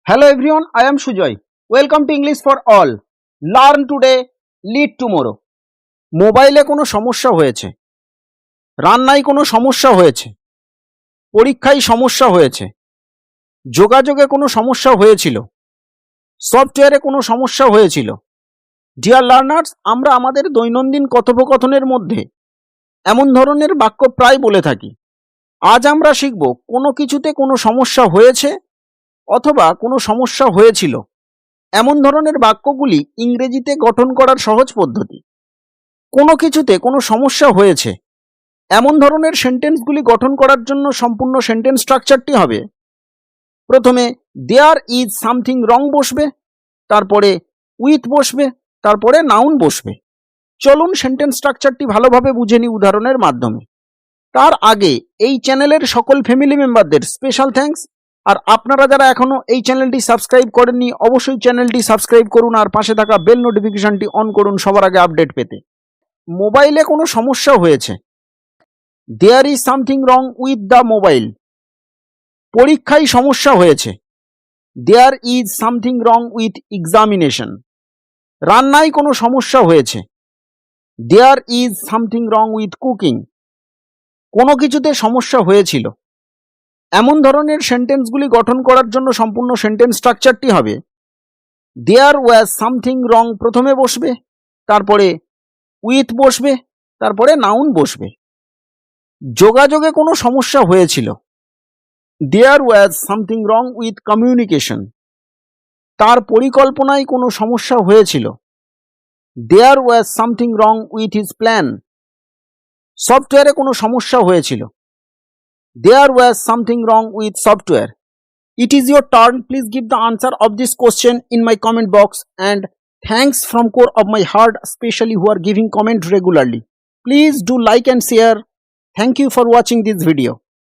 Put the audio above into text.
Hello everyone, I am Sujoy. Welcome to English for all. Learn today, lead tomorrow. মোবাইলে কোনো সমস্যা হয়েছে, রান্নায় কোনো সমস্যা হয়েছে, পরীক্ষায় সমস্যা হয়েছে, যোগাযোগে কোনো সমস্যা হয়েছিল, সফটওয়্যারে কোনো সমস্যা হয়েছিল। ডিয়ার লার্নার্স, আমরা আমাদের দৈনন্দিন কথোপকথনের মধ্যে এমন ধরনের বাক্য প্রায় বলে থাকি। আজ আমরা শিখব কোনো কিছুতে কোনো সমস্যা হয়েছে অথবা কোনো সমস্যা হয়েছিল এমন ধরনের বাক্যগুলি ইংরেজিতে গঠন করার সহজ পদ্ধতি। কোনো কিছুতে কোনো সমস্যা হয়েছে এমন ধরনের সেন্টেন্সগুলি গঠন করার জন্য সম্পূর্ণ সেন্টেন্স স্ট্রাকচারটি হবে, প্রথমে দেয়ার ইজ সামথিং রং বসবে, তারপরে উইথ বসবে, তারপরে নাউন বসবে। চলুন সেন্টেন্স স্ট্রাকচারটি ভালোভাবে বুঝে নিই উদাহরণের মাধ্যমে। তার আগে এই চ্যানেলের সকল ফ্যামিলি মেম্বারদের স্পেশাল থ্যাঙ্কস। আর আপনারা যারা এখনো এই চ্যানেলটি সাবস্ক্রাইব করেননি অবশ্যই চ্যানেলটি সাবস্ক্রাইব করুন আর পাশে থাকা বেল নোটিফিকেশনটি অন করুন সবার আগে আপডেট পেতে। মোবাইলে কোনো সমস্যা হয়েছে, there is something wrong with the mobile. পরীক্ষায় সমস্যা হয়েছে, there is something wrong with examination. রান্নায় কোনো সমস্যা হয়েছে, there is something wrong with cooking. কোনো কিছুতে সমস্যা হয়েছিল এমন ধরনের সেন্টেন্সগুলি গঠন করার জন্য সম্পূর্ণ সেন্টেন্স স্ট্রাকচারটি হবে, দেয়ার ওয়াজ সামথিং রং প্রথমে বসবে, তারপরে উইথ বসবে, তারপরে নাউন বসবে। যোগাযোগে কোনো সমস্যা হয়েছিল, there was something wrong with communication. তার পরিকল্পনায় কোনো সমস্যা হয়েছিল, there was something wrong with his plan. সফটওয়্যারে কোনো সমস্যা হয়েছিল, there was something wrong with software. It is your turn. Please give the answer of this question in my comment box, and thanks from core of my heart, especially who are giving comment regularly. Please do like and share. Thank you for watching this video.